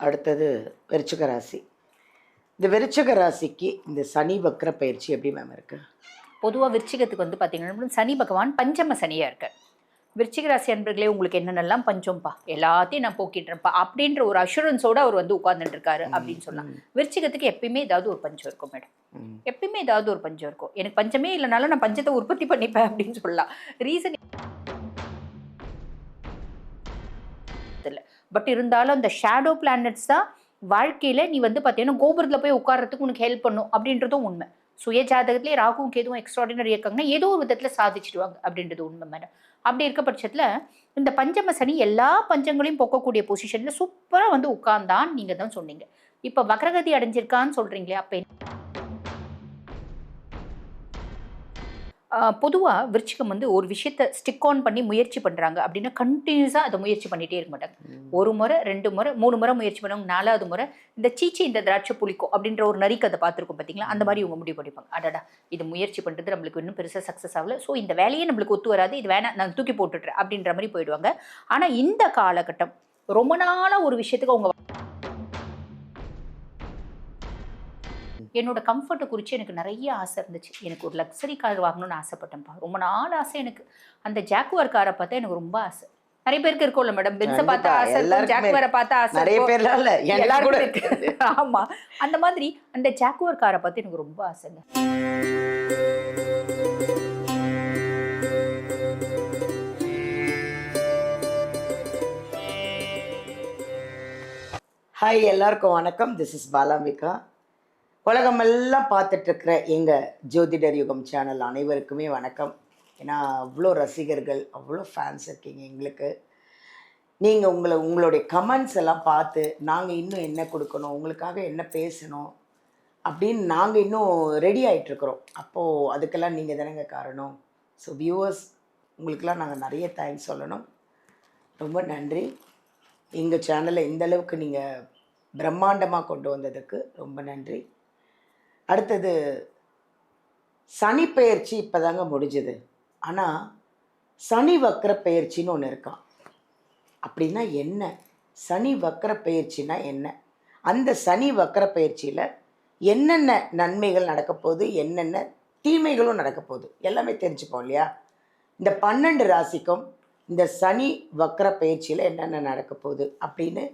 அடுத்தது விருச்சிக ராசி. இந்த விருச்சிக ராசிக்கு இந்த சனி வக்ர பயிற்சி எப்படி மேம் இருக்கு? பொதுவாக விருச்சிகத்துக்கு வந்து பார்த்தீங்கன்னா சனி பகவான் பஞ்சம சனியாக இருக்க. விருச்சிக ராசி அன்பர்களே, உங்களுக்கு என்னென்னலாம் பஞ்சம்ப்பா, எல்லாத்தையும் நான் போக்கிட்டுறேன்ப்பா அப்படின்ற ஒரு அஷூரன்ஸோட அவர் வந்து உட்கார்ந்துட்டு இருக்காரு அப்படின்னு சொல்லலாம். விருச்சிகத்துக்கு எப்பயுமே ஏதாவது ஒரு பஞ்சம் இருக்கும் மேடம். எப்பயுமே ஏதாவது ஒரு பஞ்சம் இருக்கும். எனக்கு பஞ்சமே இல்லைனாலும் நான் பஞ்சத்தை உற்பத்தி பண்ணிப்பேன் அப்படின்னு சொல்லலாம். ரீசன் இல்லை, பட் இருந்தாலும் அந்த ஷேடோ பிளானட்ஸ் தான் வாழ்க்கையில நீ வந்து பார்த்தீங்கன்னா கோபுரத்துல போய் உட்கார்றதுக்கு உனக்கு ஹெல்ப் பண்ணும் அப்படின்றதும் உண்மை. சுய ஜாதகத்திலே ராகுவும் கேதுவும் எக்ஸ்ட்ராடினரி இருக்காங்கன்னா ஏதோ ஒரு விதத்துல சாதிச்சிடுவாங்க அப்படின்றது உண்மை மேடம். அப்படி இருக்க பட்சத்துல இந்த பஞ்சம சனி எல்லா பஞ்சங்களையும் போக்கக்கூடிய பொசிஷன்ல சூப்பரா வந்து உட்கார்ந்தான் நீங்க தான் சொன்னீங்க. இப்ப வக்ரகதி அடைஞ்சிருக்கான்னு சொல்றீங்களே, அப்ப பொதுவாக விருச்சிகம் வந்து ஒரு விஷயத்தை ஸ்டிக் ஆன் பண்ணி முயற்சி பண்ணுறாங்க அப்படின்னா கண்டினியூஸாக அதை முயற்சி பண்ணிகிட்டே இருக்க மாட்டாங்க. ஒரு முறை 2 முறை 3 முறை முயற்சி பண்ணுவாங்க. 4வது முறை இந்த சீச்சி இந்த திராட்சை புளிக்கும் அப்படின்ற ஒரு நரிக்கு அதை பார்த்துருக்கோம் பார்த்தீங்களா, அந்த மாதிரி இவங்க முடிவு பண்ணிப்பாங்க. அடடா, இது முயற்சி பண்ணுறது நம்மளுக்கு இன்னும் பெருசாக சக்ஸஸ் ஆகல, ஸோ இந்த வேலையே நம்மளுக்கு ஒத்து வராது, இது வேணாம் நான் தூக்கி போட்டுடுறேன் அப்படின்ற மாதிரி போயிடுவாங்க. ஆனால் இந்த காலகட்டம் ரொம்ப நாளாக ஒரு விஷயத்துக்கு அவங்க என்னோட கம்ஃபர்ட்டை குறித்து எனக்கு நிறைய ஆசை இருந்துச்சு. எனக்கு ஒரு லக்ஸரி கார் வாங்கணும்னு ஆசைப்பட்டேன்ப்பா. ரொம்ப நாள் ஆசை எனக்கு. அந்த ஜாக்குவார் காரை பார்த்தா எனக்கு ரொம்ப ஆசை. நிறைய பேருக்கு இருக்கும்ல மேடம், பென்ஸை பார்த்தா ஆசை இருக்கும், ஜாக்குவாரை பார்த்தா ஆசை இருக்கும், எல்லாருக்கும் இருக்கு. ஆமா, அந்த மாதிரி அந்த ஜாக்குவார் காரை பார்த்து எனக்கு ரொம்ப ஆசைங்க. ஹாய், எல்லாருக்கும் வணக்கம். This is Balambika. உலகமெல்லாம் பார்த்துட்ருக்கிற எங்கள் ஜோதிடர் யுகம் சேனல் அனைவருக்குமே வணக்கம். ஏன்னா அவ்வளோ ரசிகர்கள், அவ்வளோ ஃபேன்ஸ் இருக்கீங்க எங்களுக்கு. நீங்கள் உங்களுடைய கமெண்ட்ஸ் எல்லாம் பார்த்து நாங்கள் இன்னும் என்ன கொடுக்கணும், உங்களுக்காக என்ன பேசணும் அப்படின்னு நாங்கள் இன்னும் ரெடி ஆகிட்டுருக்குறோம். அப்போது அதுக்கெல்லாம் நீங்கள் தானேங்க காரணம். ஸோ வியூவர்ஸ், உங்களுக்கெல்லாம் நாங்கள் நிறைய தேங்க்ஸ் சொல்லணும். ரொம்ப நன்றி. எங்கள் சேனலை இந்தளவுக்கு நீங்கள் பிரம்மாண்டமாக கொண்டு வந்ததுக்கு ரொம்ப நன்றி. அடுத்தது சனி பெயர்ச்சி இப்போ தாங்க முடிஞ்சுது. ஆனால் சனி வக்ர பெயர்ச்சின்னு ஒன்று இருக்கான். அப்படின்னா என்ன? சனி வக்ர பெயர்ச்சின்னா என்ன? அந்த சனி வக்ர பயிற்சியில் என்னென்ன நன்மைகள் நடக்க போகுது, என்னென்ன தீமைகளும் நடக்க போகுது, எல்லாமே தெரிஞ்சுப்போம் இல்லையா? இந்த 12 ராசிக்கும் இந்த சனி வக்ர பயிற்சியில் என்னென்ன நடக்க போகுது அப்படின்னு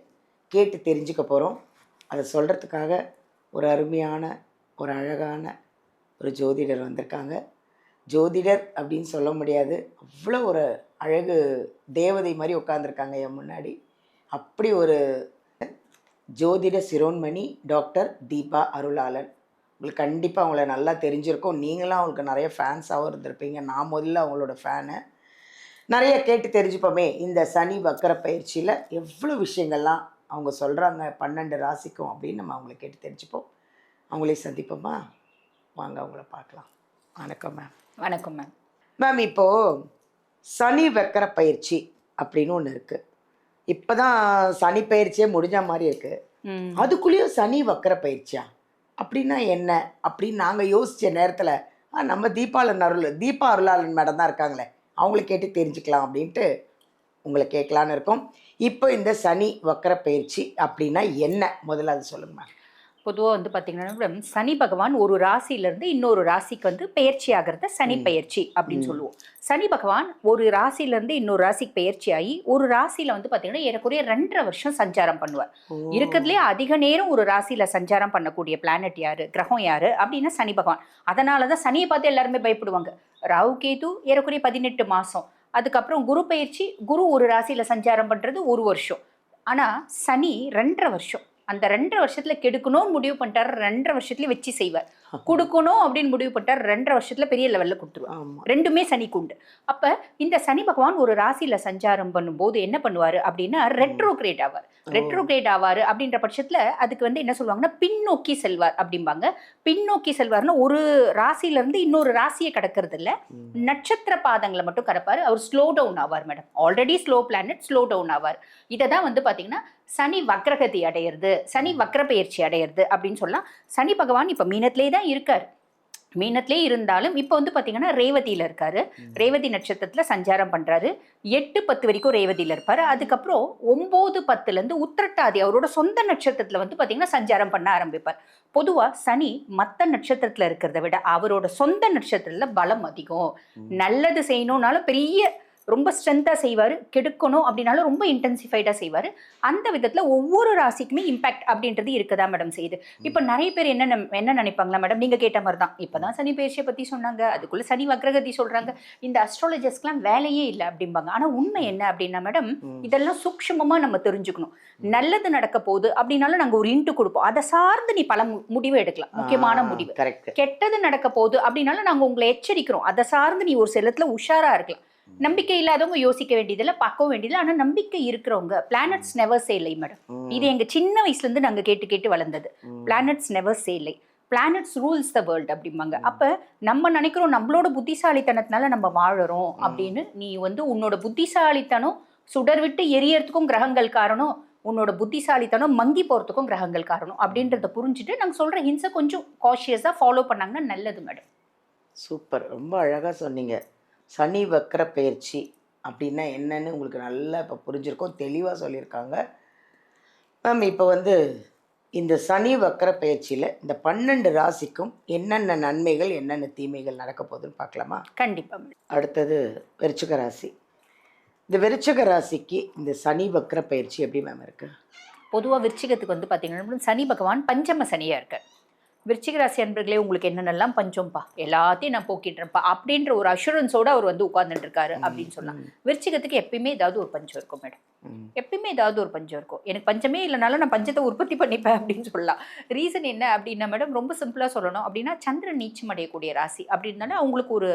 கேட்டு தெரிஞ்சுக்க போகிறோம். அதை சொல்கிறதுக்காக ஒரு அருமையான, ஒரு அழகான ஒரு ஜோதிடர் வந்திருக்காங்க. ஜோதிடர் அப்படின்னு சொல்ல முடியாது, அவ்வளோ ஒரு அழகு தேவதை மாதிரி உட்காந்துருக்காங்க என் முன்னாடி. அப்படி ஒரு ஜோதிட சிரோன்மணி டாக்டர் தீபா அருளாளன். உங்களுக்கு கண்டிப்பாக அவங்கள நல்லா தெரிஞ்சிருக்கும். நீங்களாம் அவங்களுக்கு நிறைய ஃபேன்ஸாகவும் இருந்திருப்பீங்க. நான் முதல்ல அவங்களோட ஃபேனு. நிறைய கேட்டு தெரிஞ்சுப்போமே. இந்த சனி வக்ர பயிற்சியில் எவ்வளோ விஷயங்கள்லாம் அவங்க சொல்கிறாங்க 12 ராசிக்கும் அப்படின்னு நம்ம அவங்கள கேட்டு தெரிஞ்சுப்போம். அவங்களே சந்திப்போமா? வாங்க அவங்கள பார்க்கலாம். வணக்கம் மேம். வணக்கம் மேம். மேம், இப்போது சனி வக்ர பயிற்சி அப்படின்னு ஒன்று இருக்குது. இப்போ தான் சனி பயிற்சியே முடிஞ்ச மாதிரி இருக்குது. அதுக்குள்ளேயும் சனி வக்ர பயிற்சியா அப்படின்னா என்ன அப்படின்னு நாங்கள் யோசித்த நேரத்தில் நம்ம தீபா அருளாளன் மேடம் தான் இருக்காங்களே, அவங்கள கேட்டு தெரிஞ்சுக்கலாம் அப்படின்ட்டு உங்களை கேட்கலான்னு இருக்கோம். இப்போ இந்த சனி வக்ர பயிற்சி அப்படின்னா என்ன, முதல்ல அது சொல்லுங்க மேம். பொதுவாக வந்து பார்த்தீங்கன்னா சனி பகவான் ஒரு ராசியிலேருந்து இன்னொரு ராசிக்கு வந்து பெயர்ச்சி ஆகிறத சனி பெயர்ச்சி அப்படின்னு சொல்லுவோம். சனி பகவான் ஒரு ராசியிலேருந்து இன்னொரு ராசிக்கு பெயர்ச்சி ஆகி ஒரு ராசியில் வந்து பார்த்தீங்கன்னா ஏறக்குறைய 2.5 வருஷம் சஞ்சாரம் பண்ணுவார். இருக்கிறதுலே அதிக நேரம் ஒரு ராசியில் சஞ்சாரம் பண்ணக்கூடிய பிளானட் யாரு, கிரகம் யாரு அப்படின்னா சனி பகவான். அதனால தான் சனியை பார்த்து எல்லாருமே பயப்படுவாங்க. ராகு கேது ஏறக்குறைய 18 மாதம். அதுக்கப்புறம் குரு பயிற்சி, குரு ஒரு ராசியில் சஞ்சாரம் பண்ணுறது 1 வருஷம். ஆனால் சனி 2.5 வருஷம். அந்த 2.5 வருஷத்துல கெடுக்கணும்னு முடிவு பண்ணிட்டாரு, 2.5 வருஷத்துலேயே வச்சு செய்வார். கொடுக்கணும் அப்படின்னு முடிவு பண்ணிட்டார், 2.5 வருஷத்துல பெரிய லெவலில் கொடுத்துருவார். ரெண்டுமே சனிக்கு உண்டு. அப்போ இந்த சனி பகவான் ஒரு ராசியில் சஞ்சாரம் பண்ணும்போது என்ன பண்ணுவார் அப்படின்னா ரெட்ரோகிரேட் ஆவார். ரெட்ரோகிரேட் ஆவார் அப்படின்ற பட்சத்தில் அதுக்கு வந்து என்ன சொல்லுவாங்கன்னா பின்னோக்கி செல்வார் அப்படிம்பாங்க. பின்னோக்கி செல்வார்னா ஒரு ராசியிலேருந்து இன்னொரு ராசியை கடக்கிறது இல்லை, நட்சத்திர பாதங்களை மட்டும் கடப்பார். அவர் ஸ்லோ டவுன் ஆவார் madam. Already slow planet slow down ஆவார். இதை தான் வந்து பார்த்தீங்கன்னா சனி வக்ரகதி அடையிறது, சனி வக்ர பயிற்சி அடையிறது அப்படின்னு சொல்லலாம். சனி பகவான் இப்போ மீனத்திலே தான் இருக்கார். மீனத்திலே இருந்தாலும் இப்போ வந்து பார்த்தீங்கன்னா ரேவதியில் இருக்காரு. ரேவதி நட்சத்திரத்தில் சஞ்சாரம் பண்ணுறாரு. 8, 10 வரைக்கும் ரேவதியில் இருப்பார். அதுக்கப்புறம் 9, 10லேருந்து உத்திரட்டாதி அவரோட சொந்த நட்சத்திரத்தில் வந்து பார்த்தீங்கன்னா சஞ்சாரம் பண்ண ஆரம்பிப்பார். பொதுவாக சனி மற்ற நட்சத்திரத்தில் இருக்கிறத விட அவரோட சொந்த நட்சத்திரத்தில் பலம் அதிகம். நல்லது செய்யணும்னாலும் பெரிய ரொம்ப ஸ்ட்ரென்த்தாக செய்வார், கெடுக்கணும் அப்படின்னாலும் ரொம்ப இன்டென்சிஃபைடாக செய்வார். அந்த விதத்தில் ஒவ்வொரு ராசிக்குமே இம்பாக்ட் அப்படின்றது இருக்கதா மேடம் செய்யுது. இப்போ நிறைய பேர் என்ன நினைப்பாங்களா மேடம், நீங்கள் கேட்ட மாதிரி தான், இப்போ தான் சனி பயிற்சியை பற்றி சொன்னாங்க, அதுக்குள்ளே சனி வக்ரகதி சொல்கிறாங்க, இந்த அஸ்ட்ராலஜர்ஸ்க்குலாம் வேலையே இல்லை அப்படிம்பாங்க. ஆனால் உண்மை என்ன அப்படின்னா மேடம், இதெல்லாம் சூக்ஷ்மமாக நம்ம தெரிஞ்சுக்கணும். நல்லது நடக்க போகுது அப்படின்னாலும் நாங்கள் ஒரு இன்ட்டு கொடுப்போம், அதை சார்ந்து நீ பல முடிவு எடுக்கலாம், முக்கியமான முடிவு. கெட்டது நடக்க போகுது அப்படின்னாலும் நாங்கள் உங்களை எச்சரிக்கிறோம், அதை சார்ந்து நீ ஒரு சிலத்தில் உஷாராக இருக்கலாம். நம்பிக்கை இல்லாதவங்க யோசிக்க வேண்டியதில்லை, பார்க்க வேண்டியதில்லை. ஆனால் நம்பிக்கை இருக்கிறவங்க பிளானட்ஸ் நெவர் சே இல்லை மேடம். இது எங்கள் சின்ன வயசுலேருந்து நாங்கள் கேட்டு கேட்டு வளர்ந்தது. பிளானட்ஸ் நெவர் சே இல்லை, பிளானட்ஸ் ரூல்ஸ் த வேர்ல்டு அப்படிம்பாங்க. அப்போ நம்ம நினைக்கிறோம் நம்மளோட புத்திசாலித்தனத்தினால நம்ம வாழறோம் அப்படின்னு. நீ வந்து உன்னோட புத்திசாலித்தனம் சுடர் விட்டு எரியறதுக்கும் கிரகங்கள் காரணம், உன்னோட புத்திசாலித்தனம் மங்கி போகிறதுக்கும் கிரகங்கள் காரணம் அப்படின்றத புரிஞ்சுட்டு நாங்கள் சொல்கிற ஹின்ஸை கொஞ்சம் காஷியஸாக ஃபாலோ பண்ணாங்கன்னா நல்லது மேடம். சூப்பர், ரொம்ப அழகாக சொன்னீங்க. சனி வக்ர பயிற்சி அப்படின்னா என்னன்னு உங்களுக்கு நல்லா இப்போ புரிஞ்சிருக்கோம், தெளிவாக சொல்லியிருக்காங்க மேம். இப்போ வந்து இந்த சனி வக்ர பயிற்சியில் இந்த 12 ராசிக்கும் என்னென்ன நன்மைகள் என்னென்ன தீமைகள் நடக்க போகுதுன்னு பார்க்கலாமா? கண்டிப்பாக. அடுத்தது விருச்சிக ராசி. இந்த விருச்சிக ராசிக்கு இந்த சனி வக்ர பயிற்சி எப்படி மேம் இருக்கு? பொதுவாக விருச்சிகத்துக்கு வந்து பார்த்தீங்கன்னா சனி பகவான் பஞ்சம சனியாக இருக்கார். விருச்சிக ராசி அன்பர்களே, உங்களுக்கு என்னென்னலாம் பஞ்சம்பா, எல்லாத்தையும் நான் போக்கிட்டுறேன்ப்பா அப்படின்ற ஒரு அஷூரன்ஸோடு அவர் வந்து உட்கார்ந்துட்டு இருக்காரு அப்படின்னு சொல்லலாம். விருச்சிகத்துக்கு எப்பயுமே ஏதாவது ஒரு பஞ்சம் இருக்கும் மேடம், எப்பயுமே ஏதாவது ஒரு பஞ்சம் இருக்கும். எனக்கு பஞ்சமே இல்லைனாலும் நான் பஞ்சத்தை உற்பத்தி பண்ணிப்பேன் அப்படின்னு சொல்லலாம். ரீசன் என்ன அப்படின்னா மேடம், ரொம்ப சிம்பிளாக சொல்லணும் அப்படின்னா, சந்திரன் நீச்சம் அடையக்கூடிய ராசி அப்படின்னாலும் அவங்களுக்கு ஒரு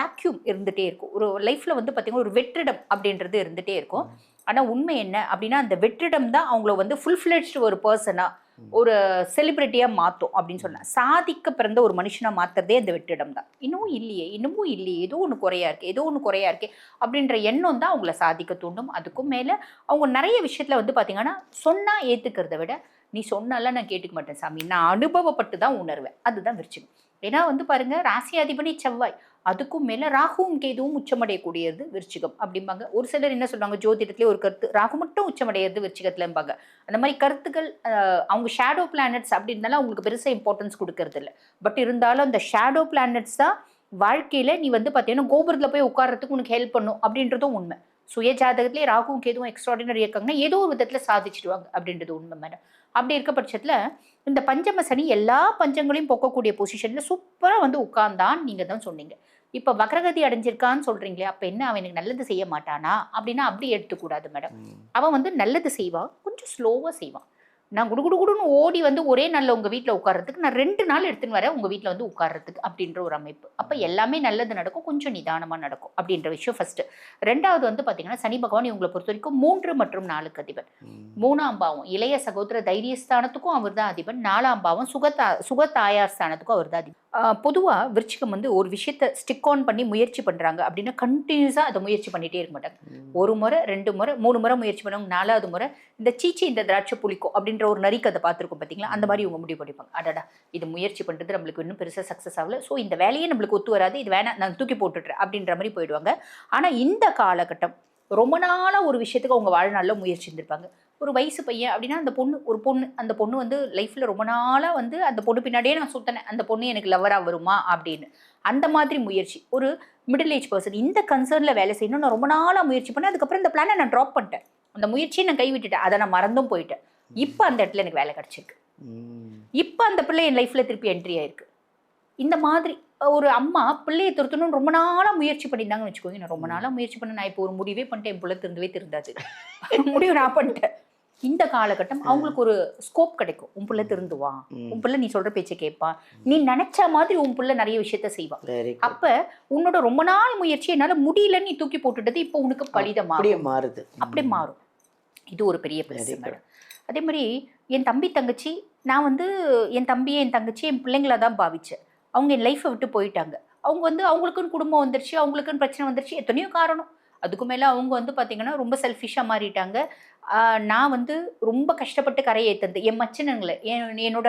வேக்யூம் இருந்துகிட்டே இருக்கும். ஒரு லைஃப்பில் வந்து பார்த்திங்கன்னா ஒரு வெற்றிடம் அப்படின்றது இருந்துகிட்டே இருக்கும். ஆனால் உண்மை என்ன அப்படின்னா, அந்த வெற்றிடம் தான் அவங்கள வந்து ஃபுல் ஃப்ளெட்ஜ்டு ஒரு பர்சனாக, ஒரு செலிபிரிட்டியாக மாற்றும் அப்படின்னு சொல்லலாம். சாதிக்க பிறந்த ஒரு மனுஷனாக மாற்றுறதே அந்த வெற்றிடம் தான். இன்னமும் இல்லையே ஏதோ ஒன்று குறையா இருக்கே அப்படின்ற எண்ணம் தான் அவங்கள சாதிக்க தூண்டும். அதுக்கும் மேலே அவங்க நிறைய விஷயத்தில் வந்து பார்த்திங்கன்னா சொன்னால் ஏற்றுக்கிறத விட, நீ சொன்னாலாம் நான் கேட்டுக்க மாட்டேன் சாமி, நான் அனுபவப்பட்டு தான் உணர்வேன். அதுதான் விருச்சிகம். ஏன்னா வந்து பாருங்க, ராசியாதிபதி செவ்வாய், அதுக்கும் மேலே ராகுவும் கேதுவும் உச்சமடையக்கூடியது விருச்சிகம் அப்படிம்பாங்க. ஒரு சிலர் என்ன சொல்லுவாங்க, ஜோதிடத்துலேயே ஒரு கருத்து, ராகு மட்டும் உச்சமடைகிறது விருச்சிகத்துலம்பாங்க. அந்த மாதிரி கருத்துக்கள் அவங்க ஷேடோ பிளானட்ஸ் அப்படி இருந்தாலும் அவங்களுக்கு பெருசாக இம்பார்ட்டன்ஸ் கொடுக்கறது இல்லை. பட் இருந்தாலும் அந்த ஷேடோ பிளானட்ஸ் தான் வாழ்க்கையில் நீ வந்து பார்த்தீங்கன்னா கோபுரத்தில் போய் உட்கார்றதுக்கு உனக்கு ஹெல்ப் பண்ணும் அப்படின்றதும் உண்மை. சுய ஜாதகத்திலே ராகுவும் கேதுவும் எக்ஸ்ட்ராடினரி இருக்காங்கன்னா ஏதோ ஒரு விதத்தில் சாதிச்சிடுவாங்க அப்படின்றது உண்மை மேடம். அப்படி இருக்க பட்சத்தில் இந்த பஞ்சம சனி எல்லா பஞ்சங்களையும் போக்கக்கூடிய பொசிஷனில் சூப்பராக வந்து உட்கார்ந்தான். நீங்கள் தான் சொன்னீங்க, இப்போ வக்ரகதி அடைஞ்சிருக்கான்னு சொல்கிறீங்களே, அப்போ என்ன அவன் எனக்கு நல்லது செய்ய மாட்டானா அப்படின்னா அப்படி எடுத்துக்கூடாது மேடம். அவன் வந்து நல்லது செய்வான், கொஞ்சம் ஸ்லோவாக செய்வான். நான் குடுகுடுன்னு ஓடி வந்து ஒரே நாளில் உங்கள் வீட்டில் உட்கார்றதுக்கு நான் 2 நாள் எடுத்துன்னு வரேன் உங்கள் வீட்டில் வந்து உட்கார்றதுக்கு அப்படின்ற ஒரு அமைப்பு. அப்போ எல்லாமே நல்லது நடக்கும், கொஞ்சம் நிதானமாக நடக்கும் அப்படின்ற விஷயம் ஃபஸ்ட்டு. ரெண்டாவது வந்து பார்த்தீங்கன்னா, சனி பகவான் இவங்களை பொறுத்த வரைக்கும் 3 மற்றும் 4க்கு அதிபன். 3ஆம் பாவம் இளைய சகோதர தைரியஸ்தானத்துக்கும் அவர் தான் அதிபன். 4ஆம் பாவம் சுகத்தாயார் ஸ்தானத்துக்கும் அவர் தான் அதிபன். பொதுவாக விருச்சிகம் வந்து ஒரு விஷயத்தை ஸ்டிக் ஆன் பண்ணி முயற்சி பண்ணுறாங்க அப்படின்னா கண்டினியூஸாக அதை முயற்சி பண்ணிகிட்டே இருக்க மாட்டாங்க. 1 முறை 2 முறை 3 முறை முயற்சி பண்ணுவாங்க. 4ஆவது முறை இந்த சீச்சி இந்த திராட்சை புளிக்கும் அப்படின்ற ஒரு நரிக்கதை பார்த்துருக்கோம் பார்த்தீங்களா, அந்த மாதிரி இவங்க முடிவு பண்ணிப்பாங்க. அடடா, இது முயற்சி பண்ணுறது நம்மளுக்கு இன்னும் பெருசாக சக்ஸஸ் ஆகல, ஸோ இந்த வேலையே நம்மளுக்கு ஒத்து வராது, இது வேணாம் நான் தூக்கி போட்டுடுறேன் அப்படின்ற மாதிரி போயிடுவாங்க. ஆனால் இந்த காலகட்டம் ரொம்ப நாளாக ஒரு விஷயத்துக்கு அவங்க வாழ்நாளில் முயற்சி இருந்திருப்பாங்க. ஒரு வயசு பையன் அப்படின்னா அந்த பொண்ணு வந்து லைஃப்பில் ரொம்ப நாளாக வந்து அந்த பொண்ணு பின்னாடியே நான் சுற்றினேன், அந்த பொண்ணு எனக்கு லவராக வருமா அப்படின்னு. அந்த மாதிரி முயற்சி. ஒரு மிடில் ஏஜ் பர்சன் இந்த கன்சர்னில் வேலை செய்யணும் நான் ரொம்ப நாளாக முயற்சி பண்ணேன், அதுக்கப்புறம் இந்த பிளானை நான் ட்ராப் பண்ணிட்டேன், அந்த முயற்சியை நான் கைவிட்டுட்டேன், அதை நான் மறந்தும் போயிட்டேன், இப்போ அந்த இடத்துல எனக்கு வேலை கிடச்சிருக்கு, இப்போ அந்த பிள்ளை என் லைஃப்பில் திருப்பி என்ட்ரி ஆயிருக்கு. இந்த மாதிரி ஒரு அம்மா பிள்ளையை திருத்தணும்னு ரொம்ப நாளாக முயற்சி பண்ணியிருந்தாங்கன்னு வச்சுக்கோங்க. நான் ரொம்ப நாளாக முயற்சி பண்ணேன், நான் இப்போ ஒரு முடிவே பண்ணிட்டேன், என் பிள்ளை திருந்தாது முடிவு நான் பண்ணிட்டேன். இந்த காலகட்டம் அவங்களுக்கு ஒரு ஸ்கோப் கிடைக்கும். உன் பிள்ளை திருந்துவான், உன் பிள்ளை நீ சொல்ற பேச்சை கேட்பான், நீ நினைச்ச மாதிரி உன் பிள்ளை நிறைய விஷயத்த செய்வான். அப்ப உன்னோட ரொம்ப நாள் முயற்சி என்னால முடியலன்னு நீ தூக்கி போட்டுட்டது இப்போ உனக்கு பலிதமா மாறுது, அப்படியே மாறும். இது ஒரு பெரிய பிளஸ் மேடம். அதே மாதிரி என் தம்பி தங்கச்சி, நான் வந்து என் தம்பியை என் தங்கச்சி என் பிள்ளைங்களா தான் பாவிச்சேன். அவங்க என் லைஃப்பை விட்டு போயிட்டாங்க. அவங்க வந்து அவங்களுக்குன்னு குடும்பம் வந்துருச்சு, அவங்களுக்குன்னு பிரச்சனை வந்துருச்சு, எத்தனையோ காரணம். அதுக்கு மேலே அவங்க வந்து பார்த்தீங்கன்னா ரொம்ப செல்ஃபிஷாக மாறிட்டாங்க. நான் வந்து ரொம்ப கஷ்டப்பட்டு கரையேற்றுனது என் மச்சினங்களை என்னோட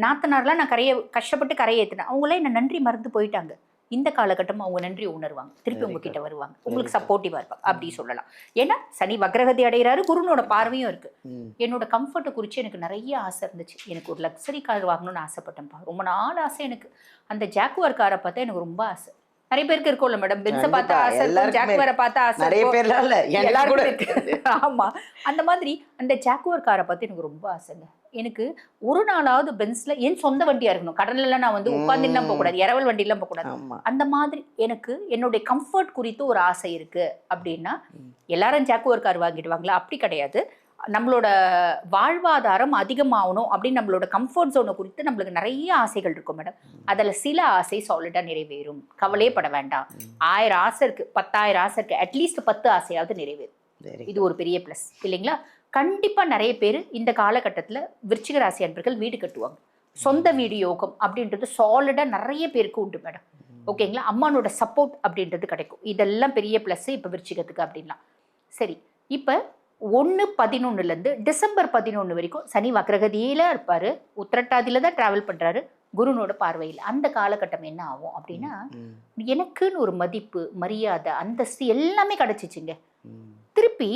நாத்தனார்லாம் நான் கஷ்டப்பட்டு கரையேற்றினேன். அவங்களாம் என்ன நன்றி மறந்து போயிட்டாங்க. இந்த காலகட்டம் அவங்க நன்றி உணர்வாங்க, திருப்பி Very உங்ககிட்ட good. வருவாங்க, Very உங்களுக்கு good. சப்போர்ட்டிவாக இருப்பாங்க அப்படி சொல்லலாம். ஏன்னா சனி வக்ரகதி அடைகிறாரு, குருனோட பார்வையும் இருக்கு. ம். என்னோட கம்ஃபர்ட்டை குறித்து எனக்கு நிறைய ஆசை இருந்துச்சு. எனக்கு ஒரு லக்ஸரி கார் வாங்கணும்னு ஆசைப்பட்டேன்ப்பா. ரொம்ப நாள் ஆசை எனக்கு. அந்த ஜாக்குவார் காரை பார்த்தா எனக்கு ரொம்ப ஆசை. நிறைய பேருக்கு இருக்கும்ல மேடம், பென்ஸை பார்த்தா கண்டிப்பா. ஆசை இருக்கும், எல்லாருக்குமே ஜாக்குவாரை பார்த்தா ஆசை நிறைய இருக்கும். பேர்லாம் இல்ல, எனக்கு கூட எல்லாருக்கும் இருக்கு. ஆமா, அந்த மாதிரி அந்த ஜாக்குவார் காரை பார்த்து எனக்கு ரொம்ப ஆசைங்க. எனக்கு ஒரு நாளாவது பென்ஸ்ல என் சொந்த வண்டியா இருக்கணும். கடன்ல நான் வந்து உட்காந்துலாம் போகக்கூடாது, இரவல் வண்டிலாம் போகக்கூடாது. ஆமா. அந்த மாதிரி எனக்கு என்னுடைய கம்ஃபர்ட் குறித்து ஒரு ஆசை இருக்கு அப்படின்னா, எல்லாரும் ஜாக்குவார் கார் வாங்கிடுவாங்களா? அப்படி கிடையாது. நம்மளோட வாழ்வாதாரம் அதிகமாகணும் அப்படின்னு நம்மளோட கம்ஃபர்ட் ஜோனை குறித்து நம்மளுக்கு நிறைய ஆசைகள் இருக்கும் மேடம். அதில் சில ஆசை சாலிடாக நிறைவேறும், கவலையே பட வேண்டாம். 1000 ஆசை இருக்குது, 10,000 ஆசை இருக்குது, அட்லீஸ்ட் 10 ஆசையாவது நிறைவேறும். Very இது ஒரு பெரிய ப்ளஸ் இல்லைங்களா? கண்டிப்பாக நிறைய பேர் இந்த காலகட்டத்தில் விருச்சிக ராசி அன்பர்கள் வீடு கட்டுவாங்க. சொந்த வீடு யோகம் அப்படின்றது சாலிடாக நிறைய பேருக்கு உண்டு மேடம். ஓகேங்களா? அம்மானோட சப்போர்ட் அப்படின்றது கிடைக்கும். இதெல்லாம் பெரிய ப்ளஸ் இப்போ விருச்சிகத்துக்கு அப்படின்லாம். சரி, இப்போ 1/11 டிசம்பர் 11 வரைக்கும் சனி வக்ரகதியில இருப்பாரு, உத்திரட்டாதியில தான் டிராவல் பண்றாரு, குருனோட பார்வையில். அந்த காலகட்டம் என்ன ஆகும் அப்படின்னா, எனக்குன்னு ஒரு மதிப்பு, மரியாதை, அந்தஸ்து எல்லாமே கிடைச்சிச்சுங்க. திருப்பி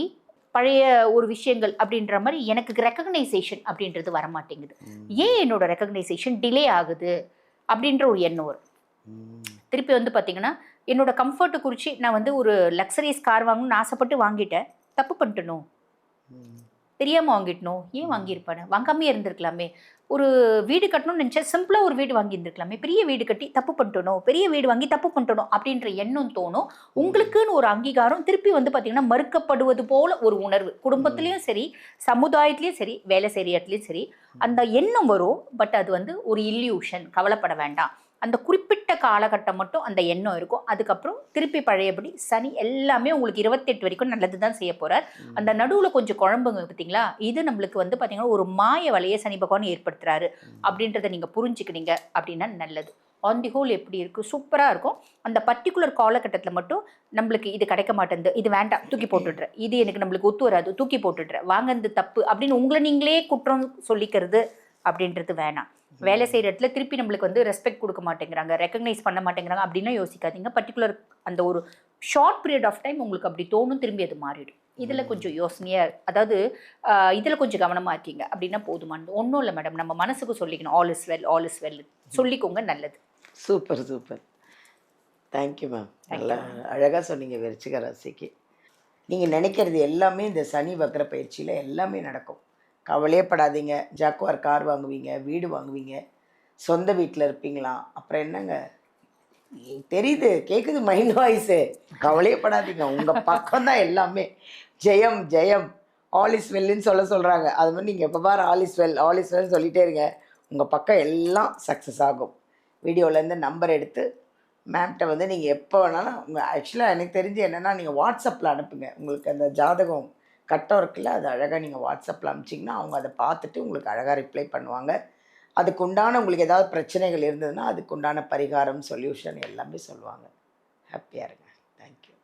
பழைய ஒரு விஷயங்கள் அப்படின்ற மாதிரி எனக்கு ரெக்கக்னைசேஷன் அப்படின்றது வரமாட்டேங்குது. ஏன் என்னோட ரெக்கக்னைசேஷன் டிலே ஆகுது அப்படின்ற ஒரு எண்ணம் வரும். திருப்பி வந்து பார்த்தீங்கன்னா, என்னோட கம்ஃபர்ட்டை குறித்து நான் வந்து ஒரு லக்ஸரியஸ் கார் வாங்கணும்னு ஆசைப்பட்டு வாங்கிட்டேன், தப்பு பண்ணிட்டணும், தெரியாமல் வாங்கிட்டணும். ஏன் வாங்கியிருப்பானே, வாங்காமே இருந்திருக்கலாமே. ஒரு வீடு கட்டணும்னு நினச்சா சிம்பிளாக ஒரு வீடு வாங்கியிருந்துருக்கலாமே, பெரிய வீடு கட்டி தப்பு பண்ணிட்டணும், பெரிய வீடு வாங்கி தப்பு பண்ணிட்டணும் அப்படின்ற எண்ணம் தோணும். உங்களுக்குன்னு ஒரு அங்கீகாரம் திருப்பி வந்து பார்த்தீங்கன்னா மறுக்கப்படுவது போல ஒரு உணர்வு, குடும்பத்துலேயும் சரி, சமுதாயத்துலேயும் சரி, வேலை செய்கிற இடத்துலையும் சரி, அந்த எண்ணம் வரும். பட் அது வந்து ஒரு இல்யூஷன், கவலைப்பட வேண்டாம். அந்த குறிப்பிட்ட காலகட்டம் மட்டும் அந்த எண்ணம் இருக்கும். அதுக்கப்புறம் திருப்பி பழையபடி சனி எல்லாமே உங்களுக்கு 28 வரைக்கும் நல்லது தான் செய்ய போகிறார். அந்த நடுவில் கொஞ்சம் குழம்புங்க பார்த்தீங்களா, இது நம்மளுக்கு வந்து பார்த்தீங்கன்னா ஒரு மாய வலையை சனி பகவான் ஏற்படுத்துறாரு அப்படின்றத நீங்கள் புரிஞ்சுக்கினீங்க அப்படின்னா நல்லது. ஆன் தி ஹோல் எப்படி இருக்குது, சூப்பராக இருக்கும். அந்த பர்டிகுலர் காலகட்டத்தில் மட்டும் நம்மளுக்கு இது கிடைக்க மாட்டேங்குது, இது வேண்டாம் தூக்கி போட்டுடுறேன், இது எனக்கு நம்மளுக்கு ஒத்து வராது தூக்கி போட்டுடுறேன், வாங்கிறது தப்பு அப்படின்னு உங்களை நீங்களே குற்றம் சொல்லிக்கிறது அப்படின்றது வேணாம். வேலை செய்கிற இடத்துல திருப்பி நம்மளுக்கு வந்து ரெஸ்பெக்ட் கொடுக்க மாட்டேங்கிறாங்க, ரெக்கக்னைஸ் பண்ண மாட்டேங்கிறாங்க அப்படின்னா யோசிக்காதீங்க. பர்டிகுலர் அந்த ஒரு ஷார்ட் பீரியட் ஆஃப் டைம் உங்களுக்கு அப்படி தோணும், திரும்பி அது மாறிடும். இதில் கொஞ்சம் யோசனையாக, அதாவது இதில் கொஞ்சம் கவனமாக இருக்கீங்க அப்படின்னா போதுமானது. ஒன்றும் இல்லை மேடம், நம்ம மனசுக்கு சொல்லிக்கணும், all is well, all is well சொல்லிக்கோங்க, நல்லது. Super super, thank you ma'am. நல்லா அழகாக சொன்னீங்க. விருச்சிக ராசிக்கு நீங்கள் நினைக்கிறது எல்லாமே இந்த சனி வக்ர பயிற்சியில் எல்லாமே நடக்கும். கவலையே படாதீங்க. ஜாக்குவார் கார் வாங்குவீங்க, வீடு வாங்குவீங்க, சொந்த வீட்டில் இருப்பீங்களாம். அப்புறம் என்னங்க தெரியுது, கேட்குது மைண்ட் வாய்ஸு. கவலையே படாதீங்க, உங்கள் பக்கம் தான் எல்லாமே. ஜெயம் ஜெயம், ஆல் இஸ் வெல்லுன்னு சொல்கிறாங்க. அது மாதிரி நீங்கள் எப்போ பாரு all is well, all is வெல்னு சொல்லிகிட்டே இருங்க, உங்கள் பக்கம் எல்லாம் சக்ஸஸ் ஆகும். வீடியோலேருந்து நம்பர் எடுத்து மேம்கிட்ட வந்து நீங்கள் எப்போ வேணாலும் உங்கள் ஆக்சுவலாக எனக்கு தெரிஞ்சு என்னென்னா, நீங்கள் வாட்ஸ்அப்பில் அனுப்புங்க. உங்களுக்கு அந்த ஜாதகம் கட்டம் இருக்குல்ல, அது அழகாக நீங்கள் வாட்ஸ்அப்பில் அனுப்பிச்சிங்கன்னா அவங்க அதை பார்த்துட்டு உங்களுக்கு அழகாக ரிப்ளை பண்ணுவாங்க. அதுக்கு உண்டான உங்களுக்கு ஏதாவது பிரச்சனைகள் இருந்ததுன்னா அதுக்கு உண்டான பரிகாரம், சொல்யூஷன் எல்லாமே சொல்லுவாங்க. ஹாப்பியாக இருங்க. தேங்க்யூ.